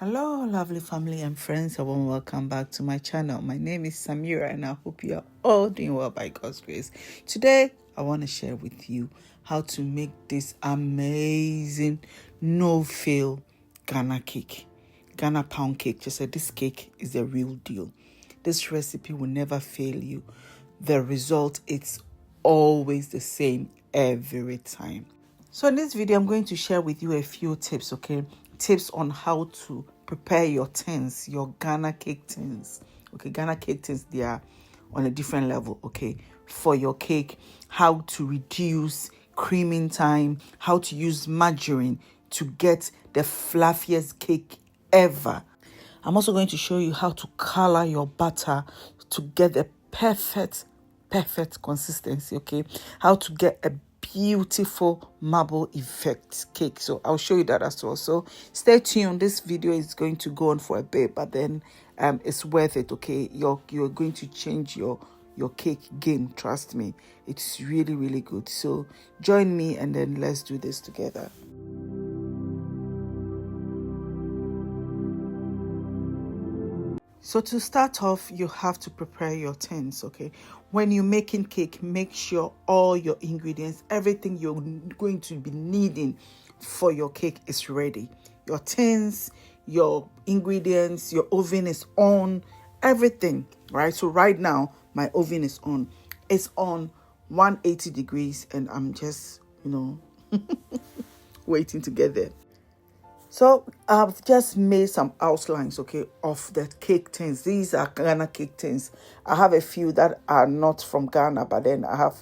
Hello, lovely family and friends. A warm welcome back to my channel. My name is Samira, and I hope you are all doing well by God's grace. Today, I want to share with you how to make this amazing, no-fail Ghana cake, Ghana pound cake. Just said this cake is the real deal. This recipe will never fail you. The result is always the same every time. So in this video, I'm going to share with you a few tips, okay? Tips on how to prepare your tins, your Ghana cake tins. Okay, Ghana cake tins, they are on a different level, okay? For your cake, how to reduce creaming time, how to use margarine to get the fluffiest cake ever. I'm also going to show you how to color your batter to get the perfect consistency, okay? How to get a beautiful marble effect cake. So I'll show you that as well. So stay tuned. This video is going to go on for a bit, but then it's worth it, okay? You're going to change your cake game. Trust me. It's really good. So join me and then let's do this together. So to start off, you have to prepare your tins, okay? When you're making cake, make sure all your ingredients, everything you're going to be needing for your cake is ready. Your tins, your ingredients, your oven is on, everything, right? So right now, my oven is on. It's on 180 degrees and I'm just, waiting to get there. So I've just made some outlines, okay, of the cake tins. These are Ghana cake tins. I have a few that are not from Ghana, but then I have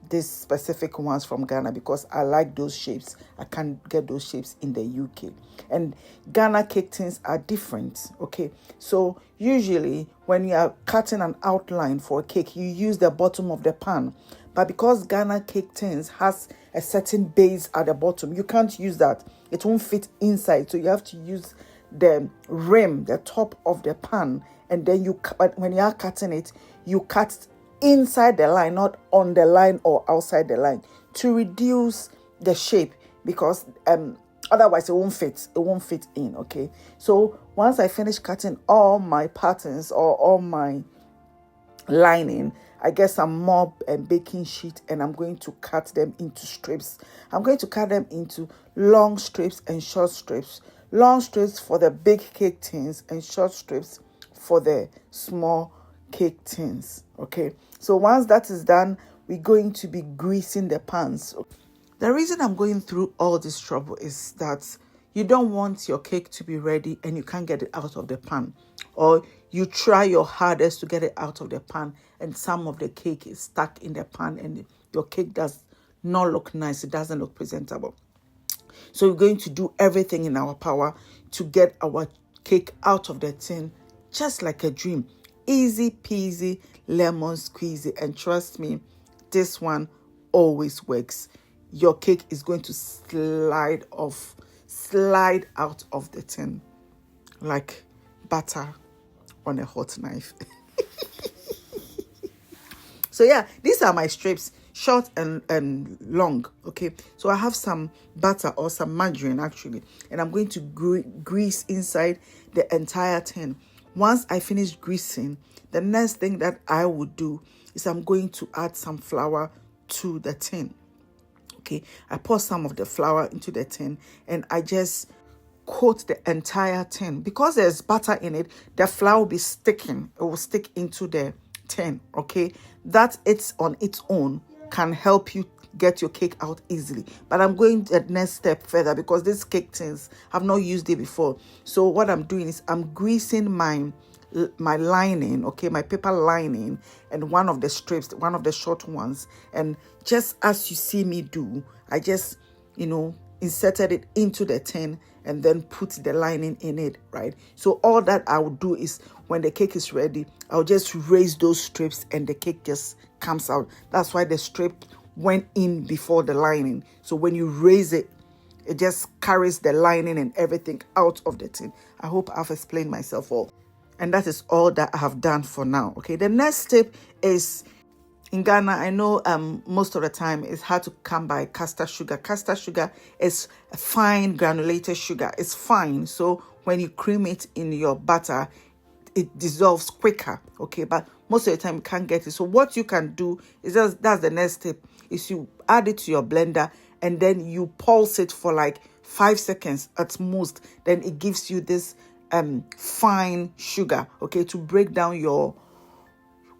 these specific ones from Ghana because I like those shapes. I can't get those shapes in the UK. And Ghana cake tins are different, okay? So usually when you are cutting an outline for a cake, you use the bottom of the pan. But because Ghana cake tins has a certain base at the bottom, you can't use that. It won't fit inside. So you have to use the rim, the top of the pan. And then when you are cutting it, you cut inside the line, not on the line or outside the line, to reduce the shape, because otherwise it won't fit in, okay? So once I finish cutting all my patterns or all my lining, I get some more baking sheet and I'm going to cut them into strips. I'm going to cut them into long strips and short strips. Long strips for the big cake tins and short strips for the small cake tins. Okay, so once that is done, we're going to be greasing the pans. The reason I'm going through all this trouble is that you don't want your cake to be ready and you can't get it out of the pan, or you try your hardest to get it out of the pan and some of the cake is stuck in the pan and your cake does not look nice. It doesn't look presentable. So we're going to do everything in our power to get our cake out of the tin just like a dream. Easy peasy, lemon squeezy. And trust me, this one always works. Your cake is going to slide out of the tin like butter on a hot knife. So yeah, these are my strips, short and long, okay? So I have some butter or some margarine actually, and I'm going to grease inside the entire tin. Once I finish greasing, the next thing that I would do is I'm going to add some flour to the tin. Okay, I pour some of the flour into the tin and I just coat the entire tin. Because there's butter in it, the flour will be sticking. It will stick into the tin, okay? That it's on its own can help you get your cake out easily. But I'm going the next step further because these cake tins, I've not used it before. So what I'm doing is I'm greasing my lining, okay, my paper lining, and one of the strips, one of the short ones. And just as you see me do, I just, inserted it into the tin and then put the lining in it, right? So all that I will do is when the cake is ready, I'll just raise those strips and the cake just comes out. That's why the strip went in before the lining. So when you raise it, it just carries the lining and everything out of the tin. I hope I've explained myself all. And that is all that I have done for now, okay? The next step is in Ghana, I know most of the time it's hard to come by castor sugar. Castor sugar is fine granulated sugar. It's fine. So when you cream it in your butter, it dissolves quicker. Okay, but most of the time you can't get it. So what you can do is that's the next step, is you add it to your blender and then you pulse it for like 5 seconds at most. Then it gives you this fine sugar, okay, to break down your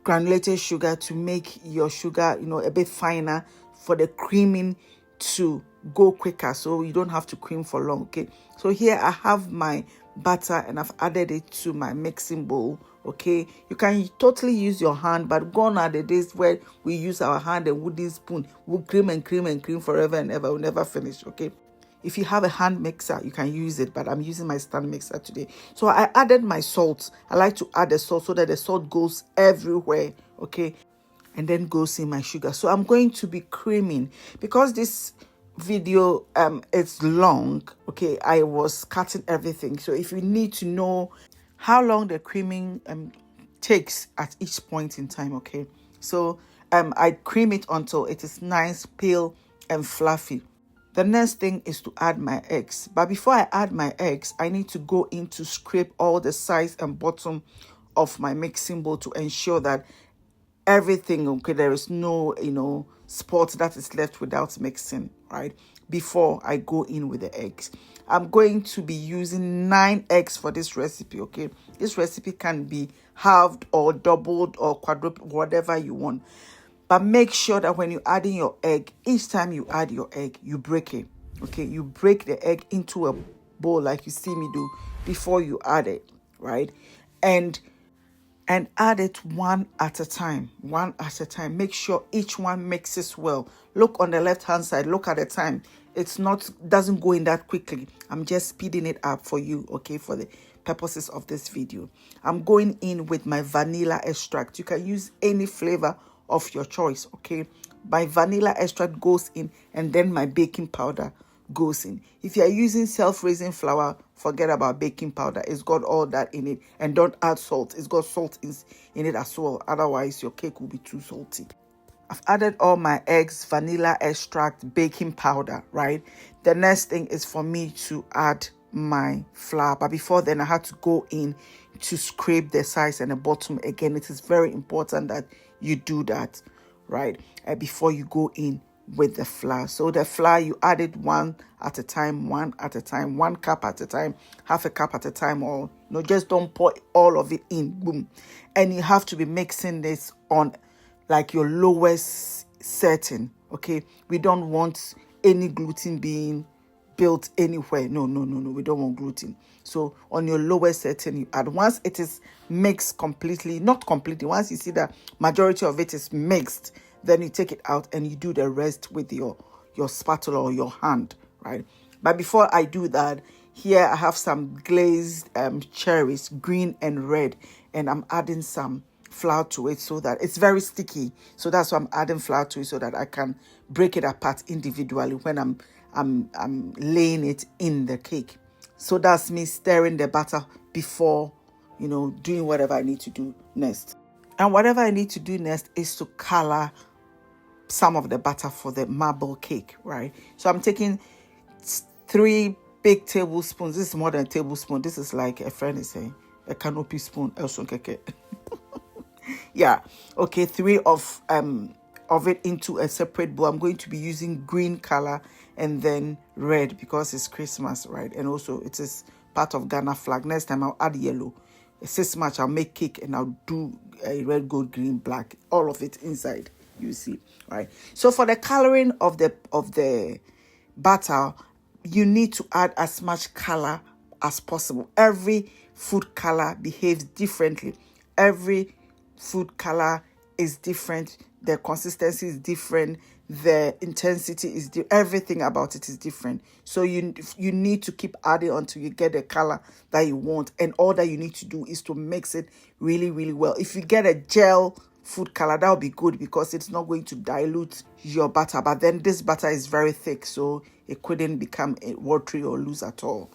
granulated sugar, to make your sugar, a bit finer, for the creaming to go quicker, so you don't have to cream for long. Okay, so here I have my butter and I've added it to my mixing bowl. Okay, you can totally use your hand, but gone are the days where we use our hand and wooden spoon. We'll cream and cream and cream forever and ever. We'll never finish. Okay, if you have a hand mixer, you can use it, but I'm using my stand mixer today. So I added my salt. I like to add the salt so that the salt goes everywhere, okay? And then goes in my sugar. So I'm going to be creaming. Because this video it's long, okay, I was cutting everything. So if you need to know how long the creaming takes at each point in time, okay? So I cream it until it is nice, pale, and fluffy. The next thing is to add my eggs. But before I add my eggs, I need to go in to scrape all the sides and bottom of my mixing bowl to ensure that everything, okay, there is no, spot that is left without mixing, right? Before I go in with the eggs. I'm going to be using 9 eggs for this recipe, okay? This recipe can be halved or doubled or quadrupled, whatever you want. But make sure that when you add in your egg, each time you add your egg, you break it. Okay, you break the egg into a bowl like you see me do before you add it, right? And add it one at a time. Make sure each one mixes well. Look on the left-hand side. Look at the time. Doesn't go in that quickly. I'm just speeding it up for you, okay, for the purposes of this video. I'm going in with my vanilla extract. You can use any flavor of your choice, okay? My vanilla extract goes in, and then my baking powder goes in. If you are using self-raising flour, forget about baking powder. It's got all that in it. And don't add salt. It's got salt in it as well. Otherwise, your cake will be too salty. I've added all my eggs, vanilla extract, baking powder, right? The next thing is for me to add my flour. But before then, I had to go in to scrape the sides and the bottom again. It is very important that you do that, right? Before you go in with the flour. So the flour, you add it one at a time, 1 cup at a time, half a cup at a time, or just don't pour all of it in, boom. And you have to be mixing this on like your lowest setting, okay? We don't want any gluten being built anywhere. No, we don't want gluten. So on your lowest setting, you add. Once it is mixed completely, not completely, once you see that majority of it is mixed, then you take it out and you do the rest with your spatula or your hand, right? But before I do that, here I have some glazed cherries, green and red, and I'm adding some flour to it so that it's very sticky. So that's why I'm adding flour to it, so that I can break it apart individually when I'm laying it in the cake. So that's me stirring the batter before, doing whatever I need to do next. And whatever I need to do next is to color some of the batter for the marble cake, right? So I'm taking 3 big tablespoons. This is more than a tablespoon. This is like a friend is saying, a canopy spoon. Yeah. Okay, 3 of it into a separate bowl. I'm going to be using green color and then red because it's Christmas, right? And also it is part of Ghana flag. Next time I'll add yellow. This much I'll make cake and I'll do a red, gold, green, black, all of it inside. You see, right? So for the coloring of the batter, you need to add as much color as possible. Every food color behaves differently. Every food color is different. The consistency is different. The intensity is everything about it is different. So you need to keep adding until you get the color that you want. And all that you need to do is to mix it really, really well. If you get a gel food color, that will be good because it's not going to dilute your batter. But then this batter is very thick, so it couldn't become watery or loose at all.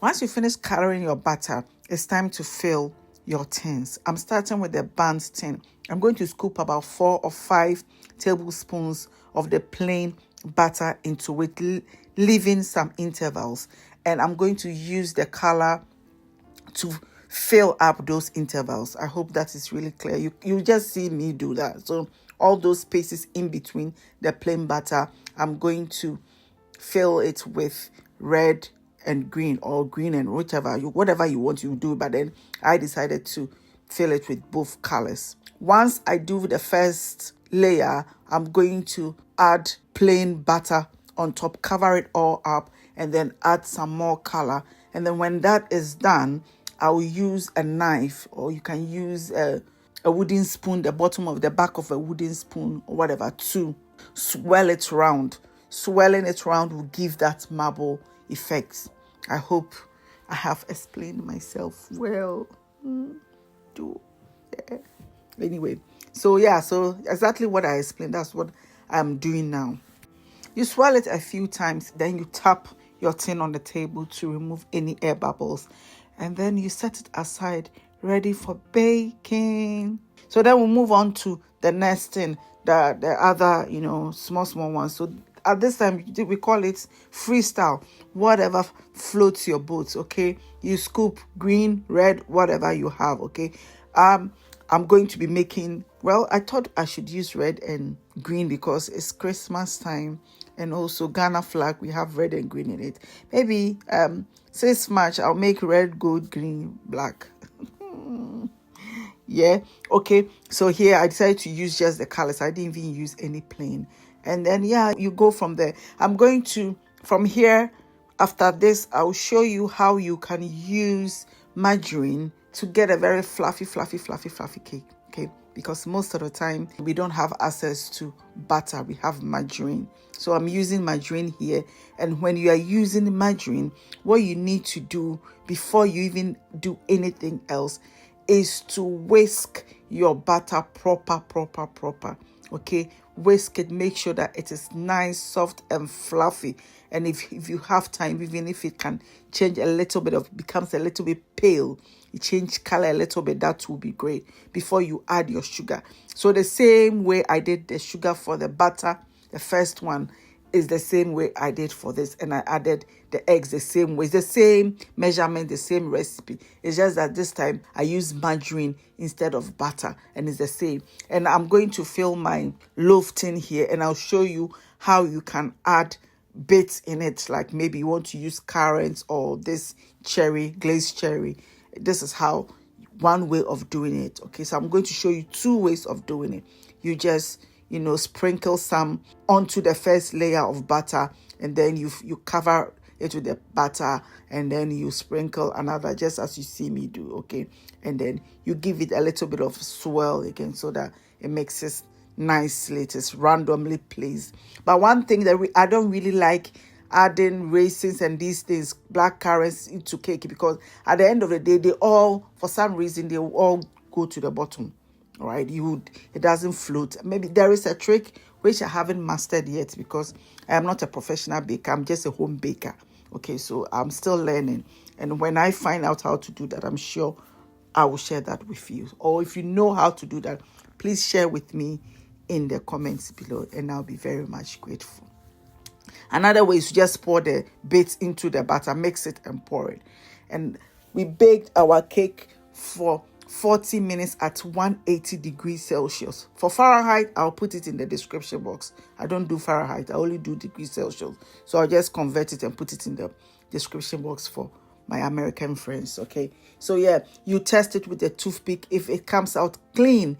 Once you finish coloring your batter, it's time to fill your tins. I'm starting with the buns tin. I'm going to scoop about 4 or 5 tablespoons of the plain butter into it, leaving some intervals. And I'm going to use the color to fill up those intervals. I hope that is really clear. You just see me do that. So all those spaces in between the plain butter, I'm going to fill it with red and green, or green and whatever you want to do. But then I decided to fill it with both colors. Once I do the first layer, I'm going to add plain butter on top, cover it all up, and then add some more color. And then when that is done, I will use a knife, or you can use a wooden spoon, the bottom of the back of a wooden spoon or whatever, to swirl it round. Swirling it round will give that marble effect. I hope I have explained myself well. Anyway, so exactly what I explained, that's what I'm doing now. You swirl it a few times, then you tap your tin on the table to remove any air bubbles, and then you set it aside, ready for baking. So then we'll move on to the next thing, the other, small ones. So at this time, we call it freestyle, whatever floats your boat, okay? You scoop green, red, whatever you have, okay? I'm going to be making, I thought I should use red and green because it's Christmas time, and also Ghana flag, we have red and green in it. Maybe since March, I'll make red, gold, green, black. Yeah, okay. So here I decided to use just the colors. I didn't even use any plain. And then, you go from there. I'm going to, from here, after this, I'll show you how you can use margarine to get a very fluffy cake, okay? Because most of the time, we don't have access to butter. We have margarine. So I'm using margarine here. And when you are using margarine, what you need to do before you even do anything else is to whisk your butter proper, okay? Whisk it, make sure that it is nice, soft and fluffy. And if you have time, even if it can change a little bit, becomes a little bit pale, you change color a little bit, that will be great before you add your sugar. So the same way I did the sugar for the butter, the first one, is the same way I did for this, and I added the eggs the same way. It's the same measurement, the same recipe. It's just that this time I use margarine instead of butter, and it's the same. And I'm going to fill my loaf tin here, and I'll show you how you can add bits in it, like maybe you want to use currants or this glazed cherry. This is how one way of doing it. Okay, so I'm going to show you 2 ways of doing it. You just sprinkle some onto the first layer of butter, and then you cover it with the butter, and then you sprinkle another, just as you see me do, okay? And then you give it a little bit of swirl again so that it mixes nicely. It is randomly placed. But one thing that I don't really like adding raisins and these things, black currants, into cake, because at the end of the day, they all, for some reason, they will all go to the bottom. All right, it doesn't float. Maybe there is a trick which I haven't mastered yet, because I am not a professional baker. I'm just a home baker. Okay, so I'm still learning. And when I find out how to do that, I'm sure I will share that with you. Or if you know how to do that, please share with me in the comments below, and I'll be very much grateful. Another way is to just pour the bits into the batter, mix it and pour it. And we baked our cake for 40 minutes at 180 degrees Celsius. For Fahrenheit, I'll put it in the description box. I don't do Fahrenheit, I only do degrees Celsius. So I'll just convert it and put it in the description box for my American friends, okay? So you test it with a toothpick. If it comes out clean,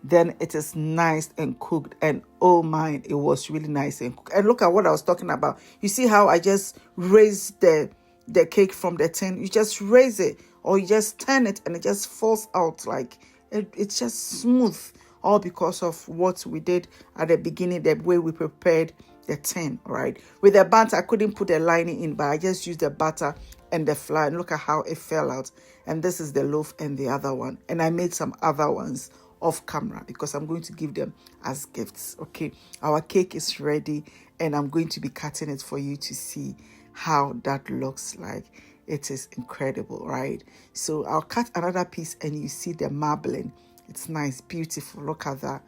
then it is nice and cooked. And oh my, it was really nice and cooked. And look at what I was talking about. You see how I just raised the cake from the tin? You just raise it, or you just turn it, and it just falls out like it's just smooth, all because of what we did at the beginning, the way we prepared the tin. All right, with the butter, I couldn't put a lining in, but I just used the butter and the flour, and look at how it fell out. And this is the loaf and the other one, and I made some other ones off camera because I'm going to give them as gifts. Okay, our cake is ready, and I'm going to be cutting it for you to see how that looks like. It is incredible, right? So I'll cut another piece and you see the marbling. It's nice, beautiful. Look at that.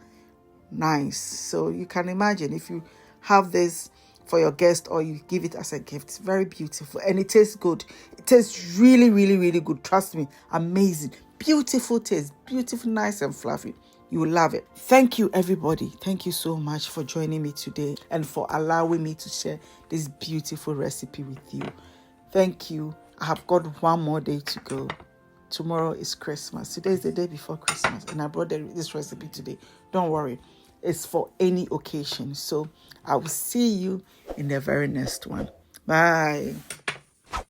Nice. So you can imagine if you have this for your guest or you give it as a gift. It's very beautiful and it tastes good. It tastes really, really, really good. Trust me. Amazing. Beautiful taste. Beautiful, nice and fluffy. You will love it. Thank you, everybody. Thank you so much for joining me today and for allowing me to share this beautiful recipe with you. Thank you. I have got one more day to go. Tomorrow is Christmas. Today is the day before Christmas and I brought this recipe today. Don't worry. It's for any occasion. So I will see you in the very next one. Bye.